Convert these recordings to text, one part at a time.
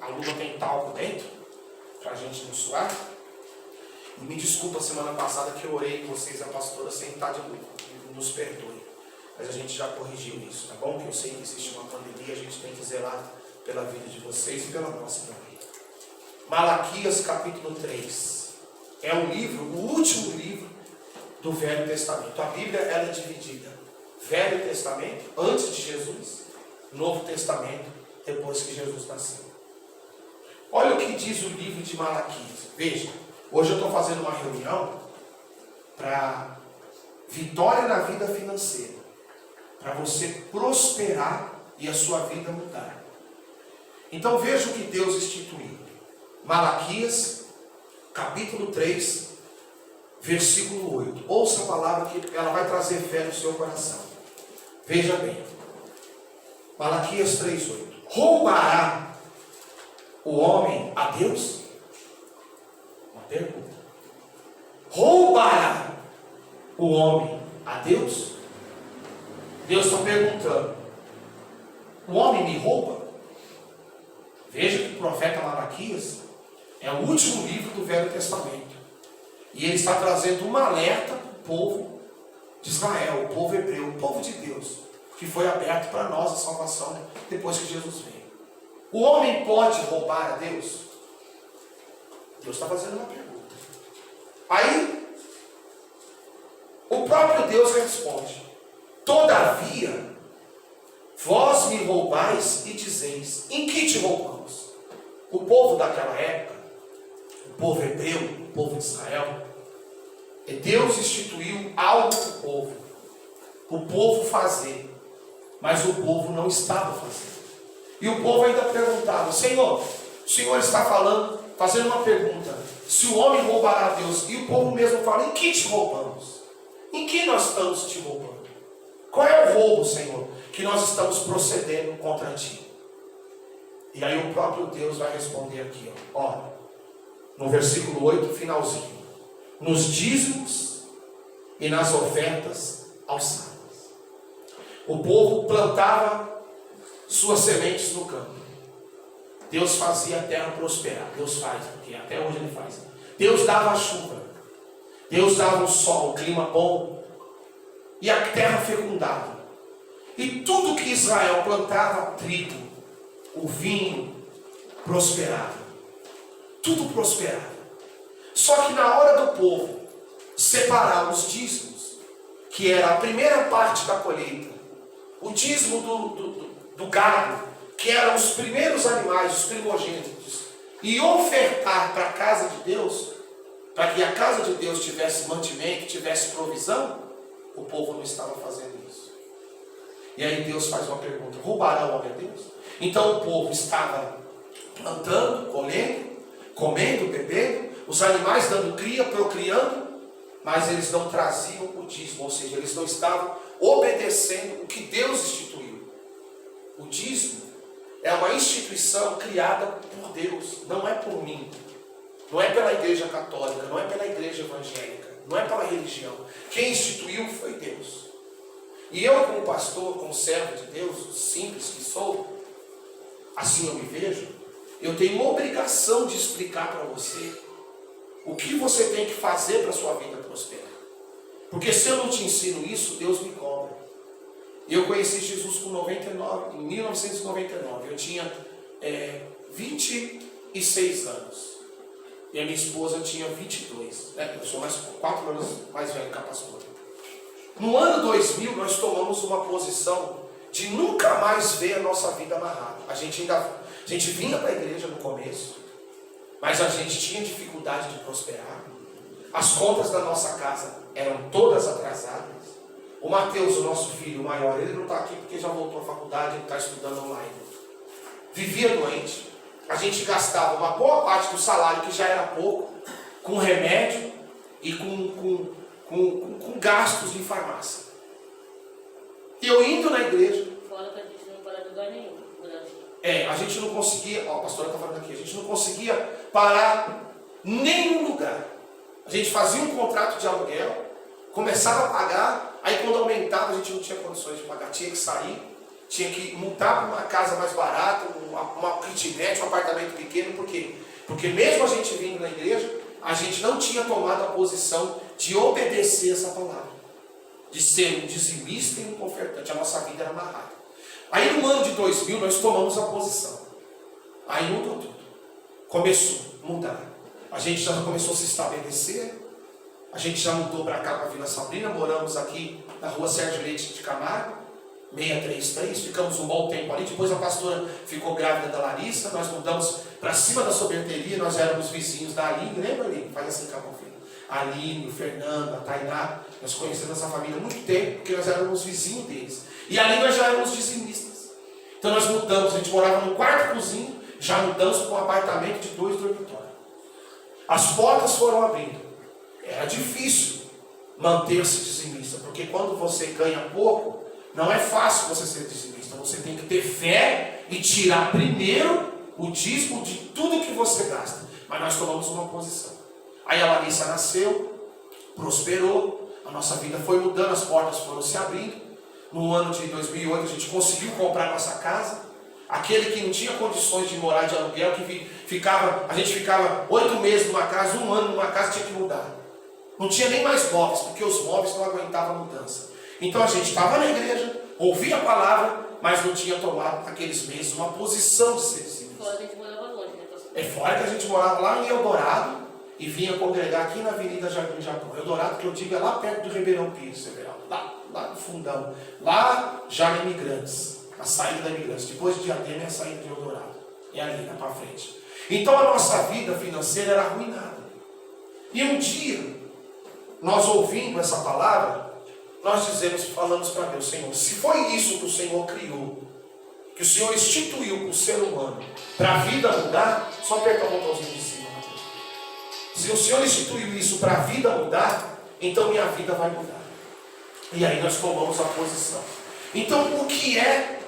a luva tem talco dentro, para a gente não suar. E me desculpa a semana passada que eu orei com vocês, a pastora, sem estar de luva. Nos perdoe. Mas a gente já corrigiu isso, tá bom? Que eu sei que existe uma pandemia, a gente tem que zelar pela vida de vocês e pela nossa também. Malaquias capítulo 3. É o livro, o último livro do Velho Testamento. A Bíblia ela é dividida. Velho Testamento, antes de Jesus. Novo Testamento, depois que Jesus nasceu. Olha o que diz o livro de Malaquias. Veja, hoje eu estou fazendo uma reunião para vitória na vida financeira. Para você prosperar e a sua vida mudar. Então veja o que Deus instituiu. Malaquias, capítulo 3, versículo 8. Ouça a palavra que ela vai trazer fé no seu coração. Veja bem. Malaquias 3, 8. Roubará o homem a Deus? Uma pergunta. Roubará o homem a Deus? Deus está perguntando. O homem me rouba? Veja que o profeta Malaquias é o último livro do Velho Testamento. E ele está trazendo um alerta para o povo de Israel, o povo hebreu, o povo de Deus, que foi aberto para nós a salvação depois que Jesus veio. O homem pode roubar a Deus? Deus está fazendo uma pergunta. Aí, o próprio Deus responde: todavia, vós me roubais e dizeis, em que te roubamos? O povo daquela época, o povo hebreu, o povo de Israel, Deus instituiu algo para o povo fazer, mas o povo não estava fazendo. E o povo ainda perguntava: Senhor, o Senhor está falando, fazendo uma pergunta, se o homem roubará a Deus? E o povo mesmo fala: em que te roubamos? Em que nós estamos te roubando? Qual é o roubo, Senhor, que nós estamos procedendo contra ti? E aí o próprio Deus vai responder aqui, ó, no versículo 8, finalzinho: nos dízimos e nas ofertas alçadas. O povo plantava suas sementes no campo. Deus fazia a terra prosperar. Deus faz, porque até hoje ele faz. Deus dava a chuva. Deus dava o sol, o clima bom. E a terra fecundava. E tudo que Israel plantava, trigo, o vinho, prosperava. Tudo prosperava. Só que na hora do povo separar os dízimos, que era a primeira parte da colheita, o dízimo do gado, que eram os primeiros animais, os primogênitos, e ofertar para a casa de Deus, para que a casa de Deus tivesse mantimento, tivesse provisão, o povo não estava fazendo isso. E aí Deus faz uma pergunta: roubará o homem a Deus? Então o povo estava plantando, colhendo, comendo, bebendo, os animais dando cria, procriando, mas eles não traziam o dízimo, ou seja, eles não estavam obedecendo o que Deus instituiu. O dízimo é uma instituição criada por Deus, não é por mim, não é pela igreja católica, não é pela igreja evangélica, não é pela religião. Quem instituiu foi Deus. E eu, como pastor, como servo de Deus, simples que sou, assim eu me vejo, eu tenho uma obrigação de explicar para você o que você tem que fazer para a sua vida prosperar. Porque se eu não te ensino isso, Deus me cobra. Eu conheci Jesus em 1999. Eu tinha 26 anos. E a minha esposa tinha 22. Eu sou 4 anos mais velho que a pastora. No ano 2000, nós tomamos uma posição de nunca mais ver a nossa vida amarrada. A gente vinha para a igreja no começo, mas a gente tinha dificuldade de prosperar. As contas da nossa casa eram todas atrasadas. O Mateus, o nosso filho maior, ele não está aqui porque já voltou à faculdade, ele está estudando online. Vivia doente. A gente gastava uma boa parte do salário, que já era pouco, com remédio e com gastos de farmácia. E eu indo na igreja... Fora que a gente não para de lugar nenhum. A gente não conseguia... a pastora está falando aqui. A gente não conseguia parar em nenhum lugar. A gente fazia um contrato de aluguel, começava a pagar, aí quando aumentava a gente não tinha condições de pagar, tinha que sair, tinha que mudar para uma casa mais barata, uma kitnet, um apartamento pequeno. Por quê? Porque mesmo a gente vindo na igreja, a gente não tinha tomado a posição de obedecer essa palavra, de ser um dizimista e um ofertante. A nossa vida era amarrada. Aí no ano de 2000 nós tomamos a posição. Aí mudou tudo. Começou a mudar. A gente já começou a se estabelecer. A gente já mudou para cá, para a Vila Sabrina. Moramos aqui na rua Sérgio Leite de Camargo, 633. Ficamos um bom tempo ali. Depois a pastora ficou grávida da Larissa. Nós mudamos para cima da sorveteria. Nós éramos vizinhos da Aline. Lembra, Aline? Faz assim com a mão, filho. A Aline, o Fernando, a Tainá. Nós conhecemos essa família há muito tempo, porque nós éramos vizinhos deles. E ali nós já éramos dizimistas. Então nós mudamos. A gente morava no quarto cozinho. Já mudamos para um apartamento de 2 dormitórios. As portas foram abrindo. Era difícil manter-se dizimista, porque quando você ganha pouco, não é fácil você ser dizimista. Você tem que ter fé e tirar primeiro o dízimo de tudo que você gasta. Mas nós tomamos uma posição. Aí a Larissa nasceu, prosperou, a nossa vida foi mudando, as portas foram se abrindo. No ano de 2008 a gente conseguiu comprar nossa casa. Aquele que não tinha condições de morar de aluguel, a gente ficava 8 meses numa casa, 1 ano numa casa, tinha que mudar. Não tinha nem mais móveis, porque os móveis não aguentavam a mudança. Então a gente estava na igreja, ouvia a palavra, mas não tinha tomado naqueles meses uma posição de ser dizimista. Fora que a gente morava longe, né, pastor? É fora que a gente morava lá em Eldorado e vinha congregar aqui na Avenida Jardim Japão. Eldorado, que eu digo, é lá perto do Ribeirão Pires, lá no fundão. Lá já é Imigrantes, a saída da Imigrantes. Depois de Diadema é a saída de Eldorado. É ali, né, para frente. Então a nossa vida financeira era arruinada. E um dia, nós ouvindo essa palavra, nós falamos para Deus: Senhor, se foi isso que o Senhor criou, que o Senhor instituiu para o ser humano, para a vida mudar, só aperta o botãozinho de cima, Mateus. Se o Senhor instituiu isso para a vida mudar, então minha vida vai mudar. E aí nós tomamos a posição. Então o que é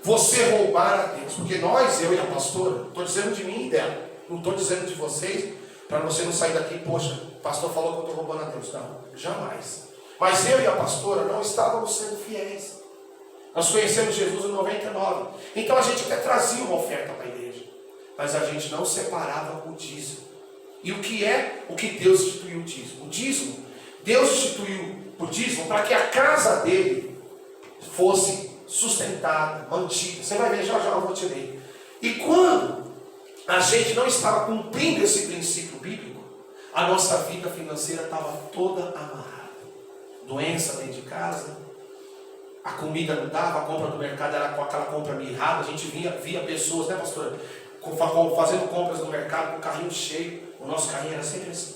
você roubar a Deus? Porque nós, eu e a pastora, estou dizendo de mim e dela, não estou dizendo de vocês, para você não sair daqui, poxa, o pastor falou que eu estou roubando a Deus. Não, jamais. Mas eu e a pastora não estávamos sendo fiéis. Nós conhecemos Jesus em 99. Então a gente até trazia uma oferta para a igreja, mas a gente não separava o dízimo. E o que é o que Deus instituiu o dízimo? O dízimo, Deus instituiu o dízimo para que a casa dele fosse sustentada, mantida. Você vai ver, já eu vou te ler. E quando a gente não estava cumprindo esse princípio bíblico, a nossa vida financeira estava toda amarrada. Doença dentro de casa, a comida não dava, a compra do mercado era com aquela compra mirrada. A gente via pessoas, né, pastora, fazendo compras no mercado com o carrinho cheio. O nosso carrinho era sempre assim,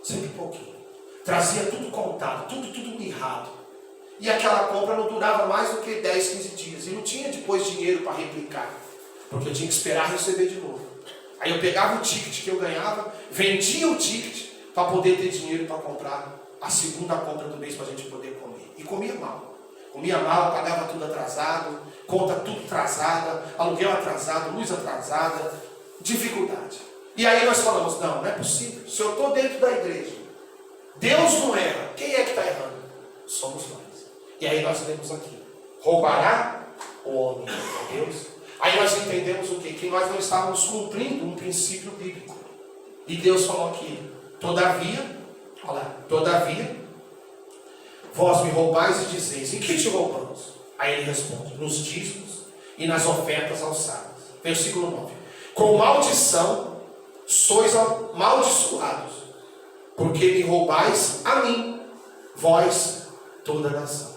sempre pouquinho. Trazia tudo contado, tudo mirrado. E aquela compra não durava mais do que 10, 15 dias. E não tinha depois dinheiro para replicar, porque eu tinha que esperar receber de novo. Aí eu pegava o ticket que eu ganhava, vendia o ticket para poder ter dinheiro para comprar a segunda compra do mês para a gente poder comer. E comia mal. Comia mal, pagava tudo atrasado, conta tudo atrasada, aluguel atrasado, luz atrasada, dificuldade. E aí nós falamos: não é possível. Se eu estou dentro da igreja, Deus não erra. Quem é que está errando? Somos nós. E aí nós lemos aqui: roubará o homem a Deus. Aí nós entendemos o quê? Que nós não estávamos cumprindo um princípio bíblico. E Deus falou aqui: todavia, olha lá, todavia, vós me roubais e dizeis: em que te roubamos? Aí ele responde: nos dízimos e nas ofertas alçadas. Versículo 9: com maldição sois amaldiçoados, porque me roubais a mim, vós toda a nação.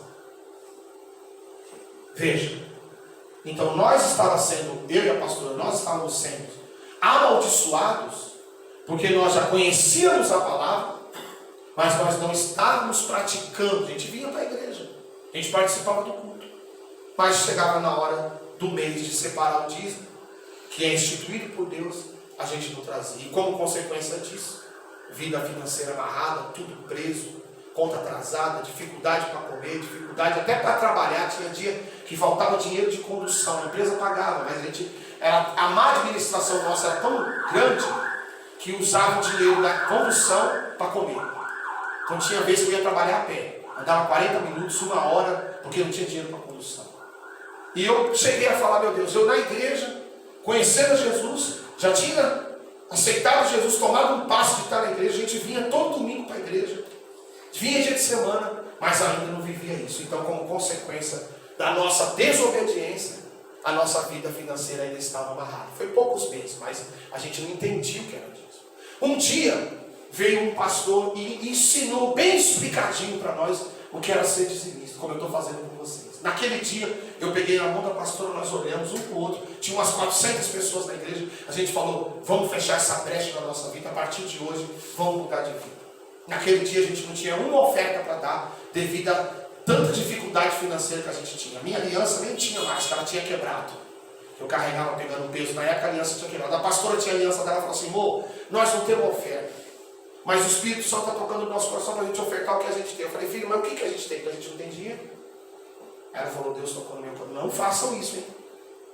Veja, então nós estávamos sendo, eu e a pastora, nós estávamos sendo amaldiçoados, porque nós já conhecíamos a palavra, mas nós não estávamos praticando. A gente vinha para a igreja, a gente participava do culto, mas chegava na hora do mês de separar o dízimo, que é instituído por Deus, a gente não trazia. E como consequência disso, vida financeira amarrada, tudo preso, conta atrasada, dificuldade para comer, dificuldade até para trabalhar. Tinha dia que faltava dinheiro de condução, a empresa pagava, mas a má administração nossa era tão grande que usava o dinheiro da condução para comer. Então tinha vezes que eu ia trabalhar a pé, andava 40 minutos, 1 hora, porque não tinha dinheiro para condução. E eu cheguei a falar, meu Deus, eu na igreja, conhecendo Jesus, já tinha aceitado Jesus, tomado um passo de estar na igreja, a gente vinha todo domingo para a igreja, vinha dia de semana, mas ainda não vivia isso. Então, como consequência da nossa desobediência, a nossa vida financeira ainda estava amarrada. Foi poucos meses, mas a gente não entendia o que era disso. Um dia veio um pastor e ensinou bem explicadinho para nós o que era ser dizimista, como eu estou fazendo com vocês. Naquele dia, eu peguei na mão da pastora, nós olhamos um para o outro, tinha umas 400 pessoas na igreja, a gente falou, vamos fechar essa brecha na nossa vida, a partir de hoje, vamos mudar de vida. Naquele dia a gente não tinha uma oferta para dar, devido a tanta dificuldade financeira que a gente tinha. A minha aliança nem tinha mais, que ela tinha quebrado. Eu carregava pegando peso, na época a aliança tinha quebrado. A pastora tinha a aliança dela e falou assim, amor, nós não temos oferta, mas o Espírito Santo está tocando no nosso coração para a gente ofertar o que a gente tem. Eu falei, filho, mas o que a gente tem? Que a gente não tem dinheiro. Ela falou, Deus tocou no meu coração. Não façam isso, hein?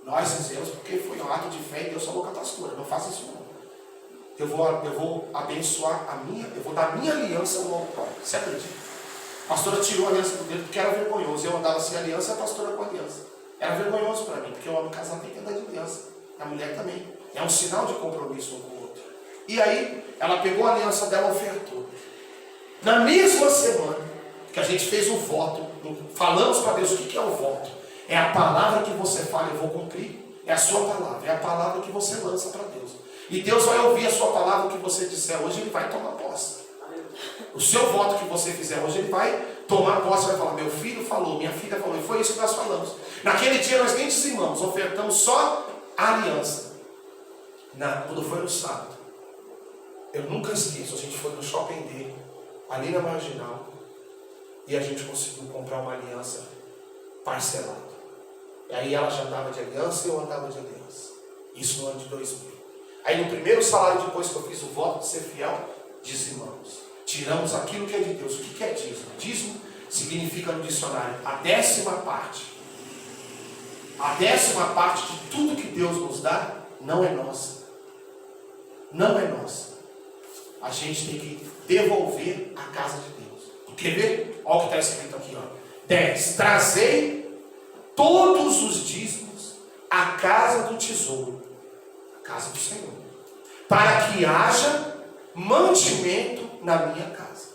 Nós dizemos, porque foi um ato de fé e Deus falou com a pastora. Não faça isso não. Eu vou abençoar eu vou dar minha aliança no altar. Você acredita? A pastora tirou a aliança do dedo porque era vergonhoso. Eu andava sem aliança e a pastora com aliança. Era vergonhoso para mim, porque o homem casado tem que andar de aliança. A mulher também. É um sinal de compromisso um com o outro. E aí, ela pegou a aliança dela e ofertou. Na mesma semana que a gente fez o voto, falamos para Deus o que é o voto. É a palavra que você fala, eu vou cumprir. É a sua palavra, é a palavra que você lança para Deus. E Deus vai ouvir a sua palavra, o que você disser hoje, Ele vai tomar posse. O seu voto que você fizer hoje, Ele vai tomar posse, vai falar, meu filho falou, minha filha falou, e foi isso que nós falamos. Naquele dia nós nem dizimamos, ofertamos só a aliança. Quando foi no sábado, eu nunca esqueço, a gente foi no shopping dele, ali na Marginal, e a gente conseguiu comprar uma aliança parcelada. E aí ela já andava de aliança e eu andava de aliança. Isso no ano de 2000. Aí no primeiro salário, depois que eu fiz o voto de ser fiel, dizimamos. Tiramos aquilo que é de Deus. O que é dízimo? Dízimo significa no dicionário a 10ª parte. A 10ª parte de tudo que Deus nos dá não é nossa. Não é nossa. A gente tem que devolver a casa de Deus. Quer ver? Olha o que está escrito aqui. 10. Trazei todos os dízimos à casa do tesouro. A casa do Senhor. Para que haja mantimento na minha casa.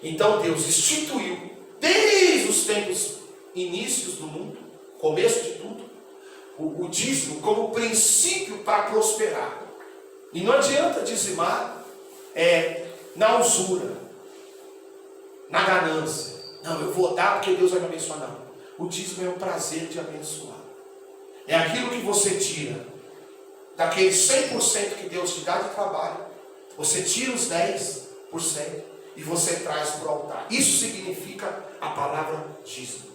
Então Deus instituiu, desde os tempos inícios do mundo, começo de tudo, o dízimo como princípio para prosperar. E não adianta dizimar na usura, na ganância. Não, eu vou dar porque Deus vai me abençoar. Não. O dízimo é o prazer de abençoar. É aquilo que você tira daquele 100% que Deus te dá de trabalho. Você tira os 10% e você traz para o altar. Isso significa a palavra dízimo.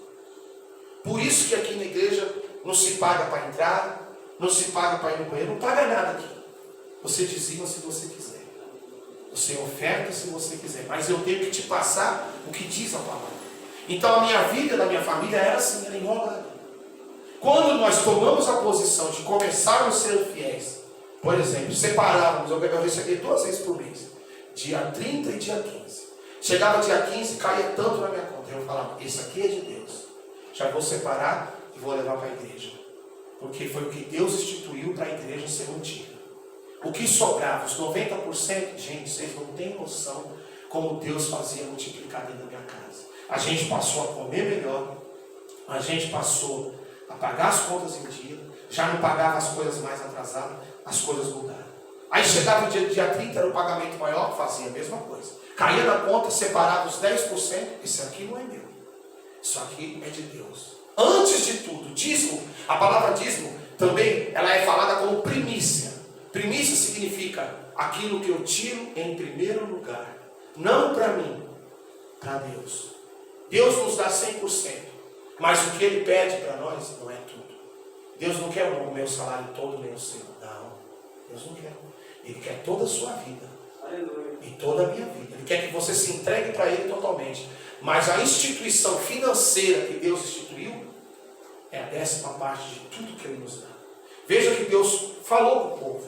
Por isso que aqui na igreja não se paga para entrar, não se paga para ir no banheiro, não paga nada aqui. Você dizima se você quiser. Você oferta se você quiser. Mas eu tenho que te passar o que diz a palavra. Então a minha vida da minha família era assim, era enrolada. Quando nós tomamos a posição de começarmos a ser fiéis, por exemplo, separávamos, eu recebi 2 vezes por mês, dia 30 e dia 15. Chegava dia 15, caía tanto na minha conta. Eu falava, isso aqui é de Deus. Já vou separar e vou levar para a igreja. Porque foi o que Deus instituiu para a igreja ser mantida. O que sobrava, os 90%, gente, vocês não têm noção como Deus fazia multiplicar dentro da minha casa. A gente passou a comer melhor, a gente passou a pagar as contas em dia, já não pagava as coisas mais atrasadas, as coisas mudaram. Aí chegava o dia 30, era o pagamento maior, fazia a mesma coisa. Caía na conta, separava os 10%, isso aqui não é meu, isso aqui é de Deus. Antes de tudo, dízimo, a palavra dízimo também, ela é falada como primícia. Primícia significa aquilo que eu tiro em primeiro lugar, não para mim, para Deus. Deus nos dá 100%, mas o que Ele pede para nós não é tudo. Deus não quer o meu salário todo, nem o seu. Não, Deus não quer. Ele quer toda a sua vida. Aleluia. E toda a minha vida. Ele quer que você se entregue para Ele totalmente. Mas a instituição financeira que Deus instituiu é a 10ª parte de tudo que Ele nos dá. Veja que Deus falou para o povo.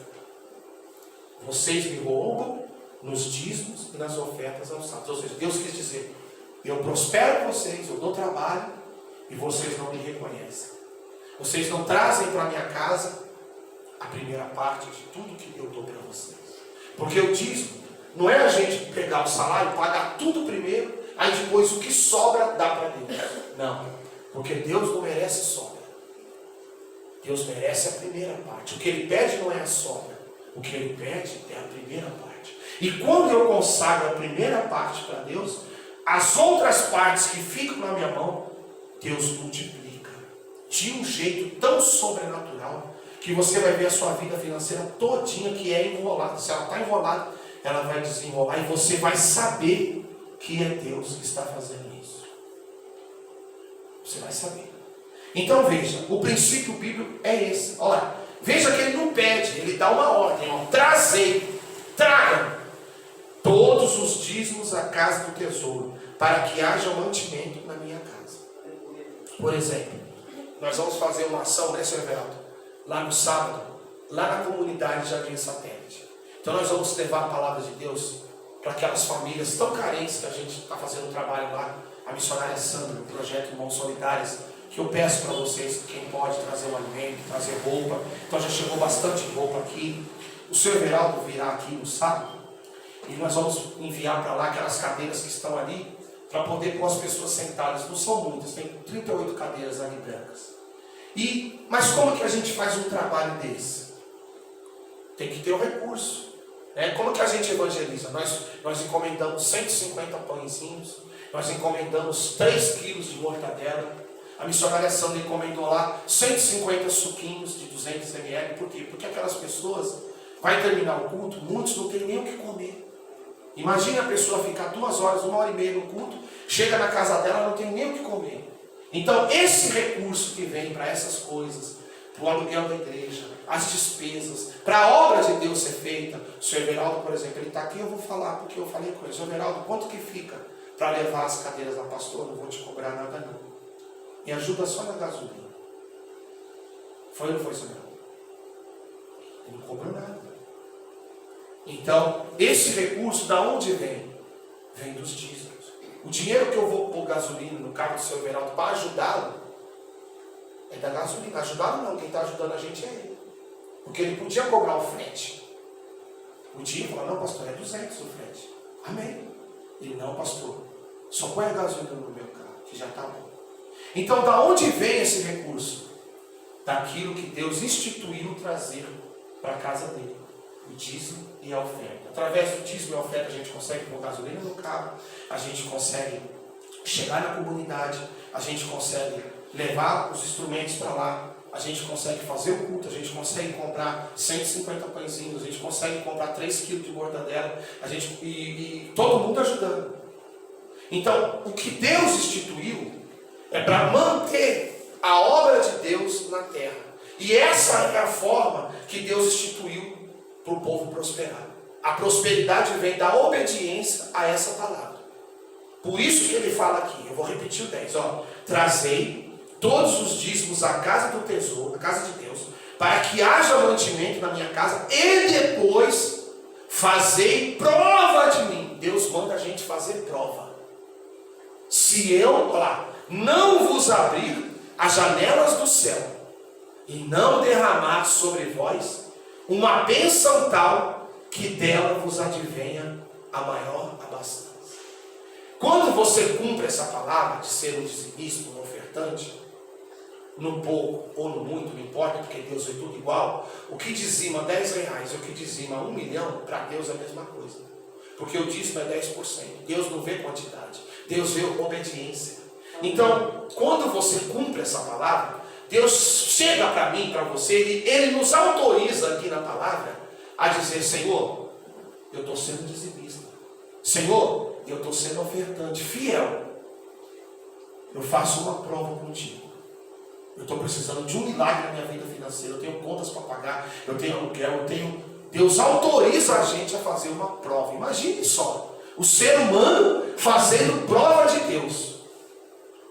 Vocês me roubam nos dízimos e nas ofertas aos santos. Ou seja, Deus quis dizer, eu prospero vocês, eu dou trabalho e vocês não me reconhecem. Vocês não trazem para minha casa a primeira parte de tudo que eu dou para vocês. Porque o dízimo não é a gente pegar o salário, pagar tudo primeiro, aí depois o que sobra dá para Deus. Não, porque Deus não merece sobra. Deus merece a primeira parte. O que Ele pede não é a sobra. O que Ele pede é a primeira parte. E quando eu consagro a primeira parte para Deus, as outras partes que ficam na minha mão, Deus multiplica de um jeito tão sobrenatural que você vai ver a sua vida financeira todinha que é enrolada. Se ela está enrolada, ela vai desenrolar e você vai saber que é Deus que está fazendo isso. Você vai saber. Então veja, o princípio bíblico é esse. Olha lá, veja que ele não pede, ele dá uma ordem. Trazei, tragam todos os dízimos à casa do tesouro, para que haja mantimento na minha casa. Por exemplo, nós vamos fazer uma ação, né, Sr. Everaldo? Lá no sábado, lá na comunidade Jardim Satélite. Então nós vamos levar a palavra de Deus para aquelas famílias tão carentes que a gente está fazendo um trabalho lá. A missionária Sandra, o projeto Mãos Solidárias, que eu peço para vocês, quem pode trazer um alimento, trazer roupa. Então já chegou bastante roupa aqui. O Sr. Everaldo virá aqui no sábado e nós vamos enviar para lá aquelas cadeiras que estão ali, para poder pôr as pessoas sentadas. Não são muitas, tem 38 cadeiras ali brancas. Mas como que a gente faz um trabalho desse? Tem que ter o recurso. Como que a gente evangeliza? Nós encomendamos 150 pãezinhos, nós encomendamos 3 quilos de mortadela. A missionária Sandra encomendou lá 150 suquinhos de 200 ml. Por quê? Porque aquelas pessoas, vai terminar o culto, muitos não têm nem o que comer. Imagine a pessoa ficar 2 horas, 1h30 no culto, chega na casa dela, não tem nem o que comer. Então, esse recurso que vem para essas coisas, para o aluguel da igreja, as despesas, para a obra de Deus ser feita. O Sr. Everaldo, por exemplo, ele está aqui, eu vou falar, porque eu falei com ele. Sr. Everaldo, quanto que fica para levar as cadeiras da pastora? Não vou te cobrar nada não. Me ajuda só na gasolina. Foi ou não foi, Sr. Everaldo? Ele não cobrou nada. Então, esse recurso, da onde vem? Vem dos dízimos. O dinheiro que eu vou pôr gasolina no carro do Sr. Everaldo para ajudá-lo, é da gasolina. Ajudá-lo não, quem está ajudando a gente é ele. Porque ele podia cobrar o frete. Podia falar, não, pastor, é 200 o frete. Amém. Ele, não, pastor, só põe a gasolina no meu carro, que já está bom. Então, da onde vem esse recurso? Daquilo que Deus instituiu trazer para a casa dele. O dízimo e a oferta. Através do dízimo e a oferta a gente consegue pôr gasolina no carro, a gente consegue chegar na comunidade, a gente consegue levar os instrumentos para lá, a gente consegue fazer o culto, a gente consegue comprar 150 pãezinhos, a gente consegue comprar 3 quilos de mortadela, e todo mundo ajudando. Então, o que Deus instituiu é para manter a obra de Deus na terra. E essa é a forma que Deus instituiu para o povo prosperar. A prosperidade vem da obediência a essa palavra. Por isso que ele fala aqui, eu vou repetir o 10, trazei todos os dízimos à casa do tesouro, à casa de Deus, para que haja mantimento na minha casa, e depois fazei prova de mim. Deus manda a gente fazer prova. Se eu, não vos abrir as janelas do céu, e não derramar sobre vós uma bênção tal, que dela vos advenha a maior abastança. Quando você cumpre essa palavra de ser um dizimista, um ofertante, no pouco ou no muito, não importa, porque Deus é tudo igual. O que dizima 10 reais e o que dizima 1 milhão, para Deus é a mesma coisa. Porque o dízimo é 10%. Deus não vê quantidade, Deus vê obediência. Então, quando você cumpre essa palavra, Deus chega para mim, para você, e Ele nos autoriza aqui na palavra a dizer, Senhor, eu estou sendo dizimista. Senhor, eu estou sendo ofertante, fiel. Eu faço uma prova contigo. Eu estou precisando de um milagre na minha vida financeira. Eu tenho contas para pagar, eu tenho aluguel, Deus autoriza a gente a fazer uma prova. Imagine só, o ser humano fazendo prova de Deus.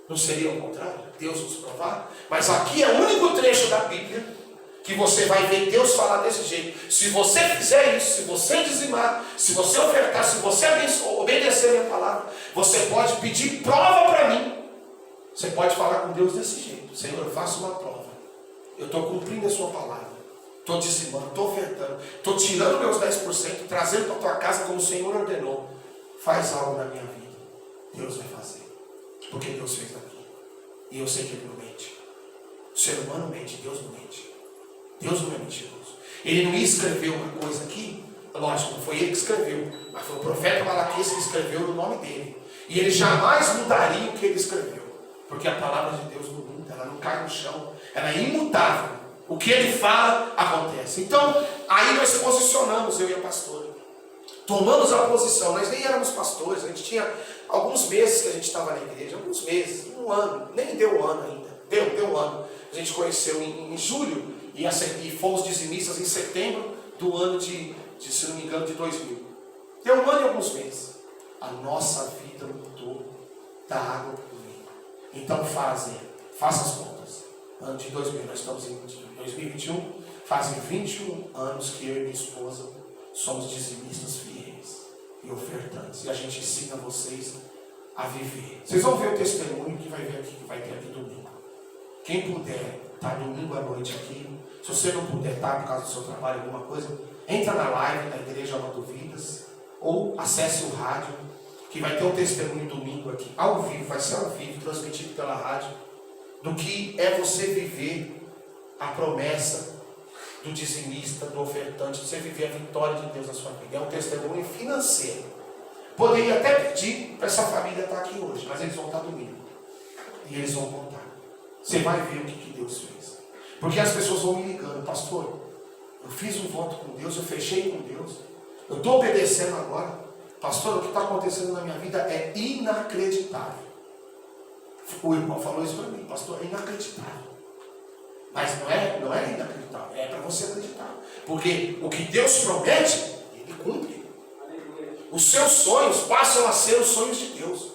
Não seria o contrário? Deus nos provar? Mas aqui é o único trecho da Bíblia que você vai ver Deus falar desse jeito. Se você fizer isso, se você dizimar, se você ofertar, se você obedecer a minha palavra, você pode pedir prova para mim. Você pode falar com Deus desse jeito. Senhor, eu faço uma prova. eu estou cumprindo a sua palavra, estou dizimando, estou ofertando, estou tirando meus 10%, trazendo para a tua casa como o Senhor ordenou. Faz algo na minha vida. Deus vai fazer, porque Deus fez aqui. E eu sei que Ele não mente. O ser humano mente, Deus não mente. Deus não é mentiroso. Ele não escreveu uma coisa aqui, lógico, não foi ele que escreveu, mas foi o profeta Malaquias que escreveu no nome dele. E ele jamais mudaria o que ele escreveu, porque a palavra de Deus não muda, ela não cai no chão, ela é imutável. O que ele fala, acontece. Então, aí nós posicionamos, eu e a pastora. Tomamos a posição, nós nem éramos pastores, a gente tinha alguns meses que a gente estava na igreja, alguns meses, um ano, nem deu um ano ainda, deu um ano. A gente conheceu em julho e fomos dizimistas em setembro do ano de, se não me engano, de 2000. Deu um ano e alguns meses. A nossa vida mudou da água para o vinho. Então faça as contas. Ano de 2000, nós estamos em 2021, fazem 21 anos que eu e minha esposa somos dizimistas fiéis e ofertantes. E a gente ensina vocês a viver. Vocês vão ver o testemunho que vai ver aqui, que vai ter aqui domingo. Quem puder estar domingo à noite aqui, se você não puder estar por causa do seu trabalho, alguma coisa, entra na live da Igreja Amado Vidas, ou acesse o rádio, que vai ter um testemunho domingo aqui, ao vivo, vai ser ao vivo, transmitido pela rádio, do que é você viver a promessa do dizimista, do ofertante, você viver a vitória de Deus na sua vida. É um testemunho financeiro. Poderia até pedir para essa família estar aqui hoje, mas eles vão estar domingo. E eles vão contar. Você vai ver o que Deus fez. Porque as pessoas vão me ligando, pastor, eu fiz um voto com Deus, eu fechei com Deus, eu estou obedecendo agora. Pastor, o que está acontecendo na minha vida é inacreditável. O irmão falou isso para mim, pastor, é inacreditável. Mas não é inacreditável, é para você acreditar. Porque o que Deus promete, Ele cumpre. Os seus sonhos passam a ser os sonhos de Deus.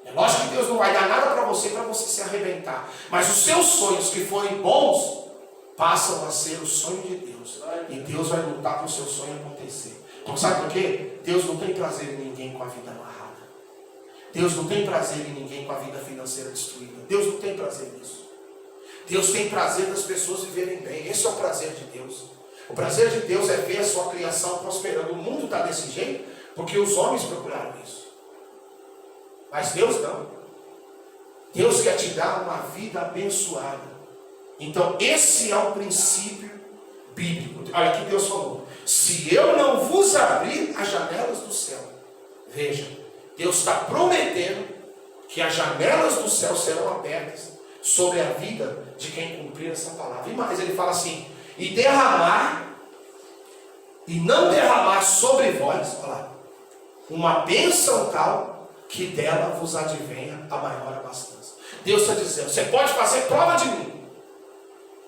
É lógico que Deus não vai dar nada para você se arrebentar. Mas os seus sonhos que forem bons, passam a ser o sonho de Deus. E Deus vai lutar para o seu sonho acontecer. Então sabe por quê? Deus não tem prazer em ninguém com a vida amarrada. Deus não tem prazer em ninguém com a vida financeira destruída. Deus não tem prazer nisso. Deus tem prazer das pessoas viverem bem. Esse é o prazer de Deus. O prazer de Deus é ver a sua criação prosperando. O mundo está desse jeito porque os homens procuraram isso. Mas Deus não. Deus quer te dar uma vida abençoada. Então esse é o princípio bíblico. Olha aqui Deus falou: se eu não vos abrir as janelas do céu. Veja, Deus está prometendo que as janelas do céu serão abertas sobre a vida de quem cumprir essa palavra. E mais, ele fala assim: e derramar, e não derramar sobre vós, olha lá, uma bênção tal que dela vos advenha a maior abastança. Deus está dizendo: você pode fazer prova de mim.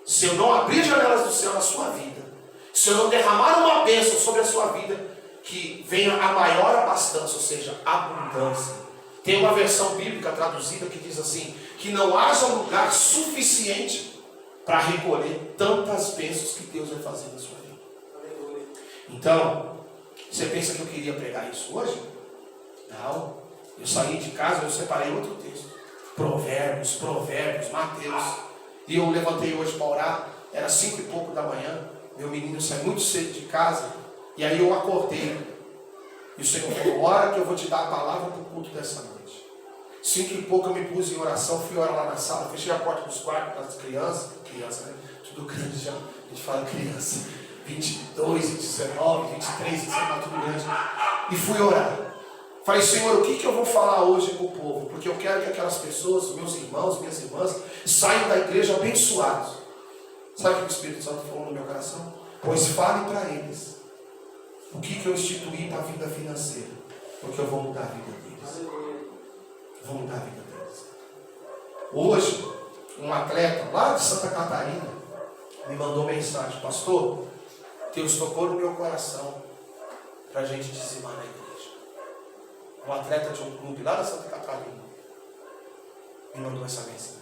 Se eu não abrir janelas do céu na sua vida, se eu não derramar uma bênção sobre a sua vida, que venha a maior abastança, ou seja, abundância. Tem uma versão bíblica traduzida que diz assim: que não haja lugar suficiente para recolher tantas bênçãos que Deus vai fazer na sua vida. Então, você pensa que eu queria pregar isso hoje? Não. Eu saí de casa, eu separei outro texto. Provérbios, Mateus. E eu levantei hoje para orar, era 5 e pouco da manhã. Meu menino saiu muito cedo de casa. E aí eu acordei. E o Senhor falou: ora que eu vou te dar a palavra para o culto dessa noite. 5 e pouco eu me pus em oração, fui orar lá na sala, fechei a porta dos quartos das crianças, né? Tudo grande já, a gente fala criança, 22, 19, 23, 19, tudo grande. E fui orar. Falei: Senhor, o que eu vou falar hoje para o povo? Porque eu quero que aquelas pessoas, meus irmãos, minhas irmãs, saiam da igreja abençoados. Sabe o que o Espírito Santo falou no meu coração? Pois fale para eles o que eu instituí para a vida financeira. Porque eu vou mudar a vida deles. Vou mudar a vida deles. Hoje, um atleta lá de Santa Catarina me mandou mensagem: pastor, Deus tocou no meu coração para a gente dizimar na igreja. Um atleta de um clube lá da Santa Catarina me mandou essa mensagem: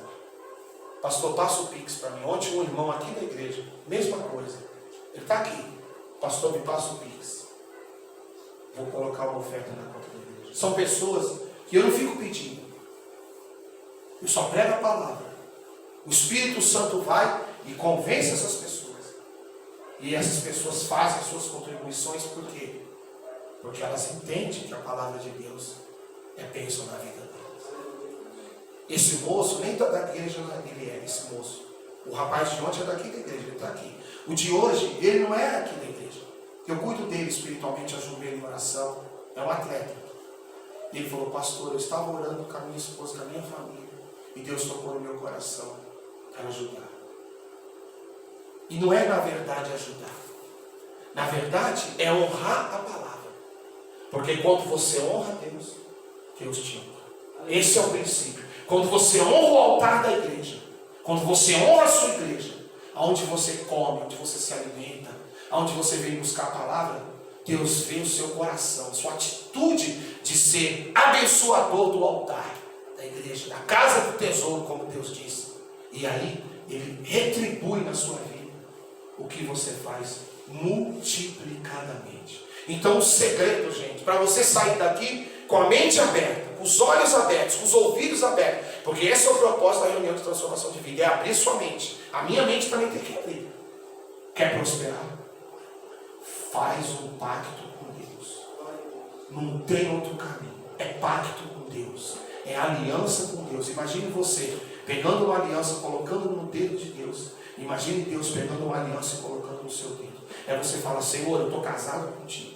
pastor, passa o Pix para mim. Ontem um irmão aqui da igreja, mesma coisa, ele está aqui: pastor, me passa o Pix, vou colocar uma oferta na conta da igreja. São pessoas que eu não fico pedindo, eu só prego a palavra. O Espírito Santo vai e convence essas pessoas. E essas pessoas fazem as suas contribuições, por quê? Porque elas entendem que a palavra de Deus é bênção na vida delas. Esse moço, nem da igreja ele é, esse moço. O rapaz de ontem é daqui da igreja, ele está aqui. O de hoje, ele não é aqui da igreja. Eu cuido dele espiritualmente, ajudo ele em oração. É um atleta. E ele falou, pastor, eu estava orando com a minha esposa, com a minha família. E Deus tocou no meu coração. Quero ajudar. E não é na verdade ajudar. Na verdade é honrar a palavra. Porque quando você honra a Deus, Deus te honra. Esse é o princípio. Quando você honra o altar da igreja, quando você honra a sua igreja, aonde você come, onde você se alimenta, aonde você vem buscar a palavra, Deus vê o seu coração, a sua atitude de ser abençoador do altar da igreja, da casa do tesouro, como Deus disse. E aí Ele retribui na sua vida o que você faz multiplicadamente. Então o segredo, gente, para você sair daqui com a mente aberta, com os olhos abertos, com os ouvidos abertos, porque esse é o propósito da reunião de transformação de vida, é abrir sua mente. A minha mente também tem que abrir. Quer prosperar? Faz um pacto com Deus. Não tem outro caminho. É pacto com Deus. É aliança com Deus. Imagine você pegando uma aliança, colocando no dedo de Deus. Imagine Deus pegando uma aliança e colocando no seu dedo. É você fala, Senhor, eu estou casado contigo.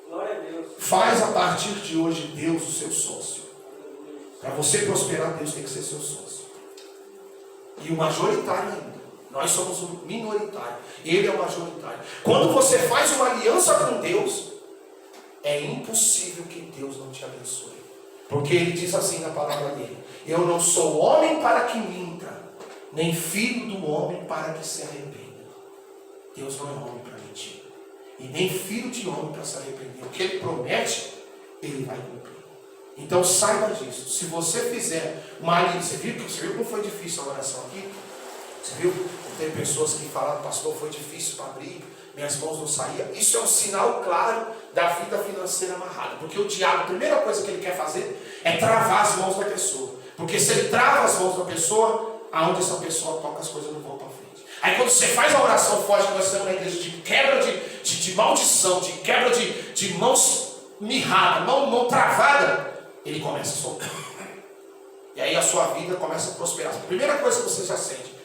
Glória a Deus. Faz a partir de hoje Deus o seu sócio. Para você prosperar, Deus tem que ser seu sócio. E o majoritário ainda. Nós somos o minoritário. Ele é o majoritário. Quando você faz uma aliança com Deus, é impossível que Deus não te abençoe. Porque Ele diz assim na palavra dele: eu não sou homem para que minta, nem filho do homem para que se arrependa. Deus não é homem para mentir. E nem filho de homem para se arrepender. O que Ele promete, Ele vai cumprir. Então saiba disso. Se você fizer uma aliança, você viu como foi difícil a oração aqui? Você viu? Tem pessoas que falaram, pastor, foi difícil para abrir, minhas mãos não saíam. Isso é um sinal claro da vida financeira amarrada. Porque o diabo, a primeira coisa que ele quer fazer é travar as mãos da pessoa. Porque se ele trava as mãos da pessoa, aonde essa pessoa toca, as coisas não vão para frente. Aí quando você faz a oração forte que nós temos na igreja, de quebra de maldição, de quebra de mãos mirradas, mão travada, ele começa a soltar. E aí a sua vida começa a prosperar. A primeira coisa que você já sente,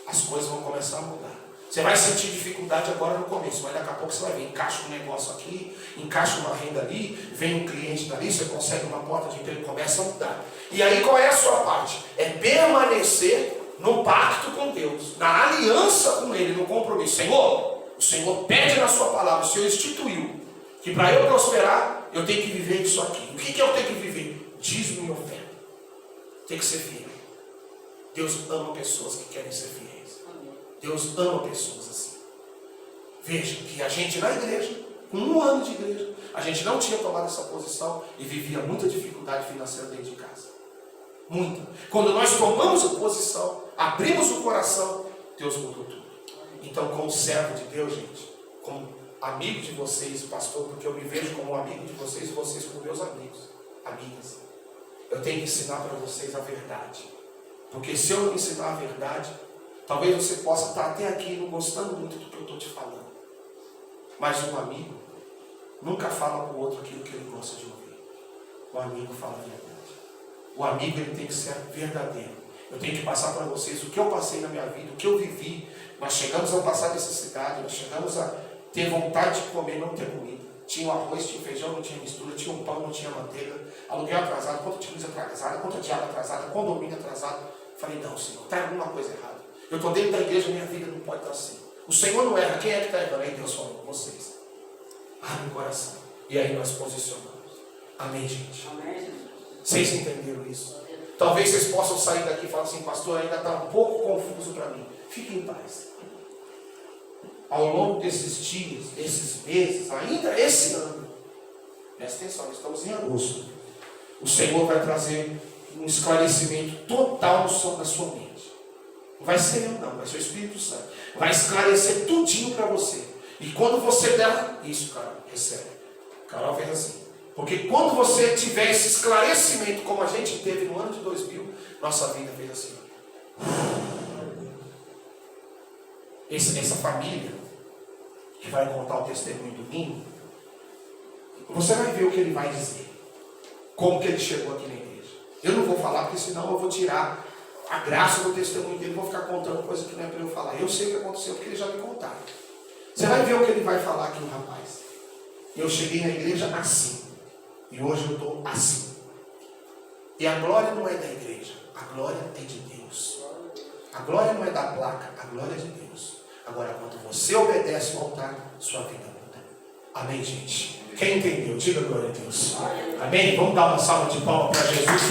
as coisas vão começar a mudar. Você vai sentir dificuldade agora no começo, mas daqui a pouco você vai ver, encaixa um negócio aqui, encaixa uma renda ali, vem um cliente dali, você consegue uma porta de emprego, começa a mudar. E aí qual é a sua parte? É permanecer no pacto com Deus, na aliança com Ele, no compromisso. Senhor, o Senhor pede na sua palavra, o Senhor instituiu que para eu prosperar, eu tenho que viver isso aqui. O que eu tenho que viver? Dízimo e oferta. Tem que ser fiel. Deus ama pessoas que querem ser fiéis. Deus ama pessoas assim. Veja que a gente na igreja, com 1 ano de igreja, a gente não tinha tomado essa posição e vivia muita dificuldade financeira dentro de casa. Muita. Quando nós tomamos a posição, abrimos o coração, Deus mudou tudo. Então, como servo de Deus, gente, como amigo de vocês, pastor, porque eu me vejo como amigo de vocês e vocês como meus amigos, amigas, eu tenho que ensinar para vocês a verdade. Porque se eu não ensinar a verdade, talvez você possa estar até aqui não gostando muito do que eu estou te falando. Mas um amigo nunca fala para o outro aquilo que ele gosta de ouvir. O amigo fala a verdade. O amigo ele tem que ser verdadeiro. Eu tenho que passar para vocês o que eu passei na minha vida, o que eu vivi. Nós chegamos a passar necessidade, nós chegamos a ter vontade de comer, não ter comida. Tinha arroz, tinha feijão, não tinha mistura, tinha um pão, não tinha manteiga, aluguel atrasado, conta de luz atrasada, conta de água atrasada, condomínio atrasado. Falei, não, Senhor, está alguma coisa errada. Eu estou dentro da igreja, minha vida não pode estar assim. O Senhor não erra, quem é que está errando? Aí Deus falou, vocês. Abre o coração. E aí nós posicionamos. Amém, gente? Amém. Vocês entenderam isso? Talvez vocês possam sair daqui e falar assim, pastor, ainda está um pouco confuso para mim. Fique em paz. Ao longo desses dias, desses meses, ainda esse ano, presta atenção, nós estamos em agosto. O Senhor vai trazer um esclarecimento total no som da sua mente. Não vai ser eu não, vai ser o Espírito Santo. Vai esclarecer tudinho para você. E quando você der isso, Carol, recebe. Carol fez assim. Porque quando você tiver esse esclarecimento, como a gente teve no ano de 2000, nossa vida fez assim. essa família que vai contar o testemunho domingo, você vai ver o que ele vai dizer. Como que ele chegou aqui na igreja. Eu não vou falar, porque senão eu vou tirar a graça do testemunho dele, vou ficar contando coisa que não é para eu falar. Eu sei o que aconteceu, porque ele já me contaram. Você vai ver o que ele vai falar aqui, o rapaz. Eu cheguei na igreja assim, e hoje eu estou assim. E a glória não é da igreja, a glória é de Deus. A glória não é da placa, a glória é de Deus. Agora, quando você obedece ao altar, sua vida muda. Amém, gente? Quem entendeu? Diga glória a Deus. Amém? Vamos dar uma salva de palmas para Jesus.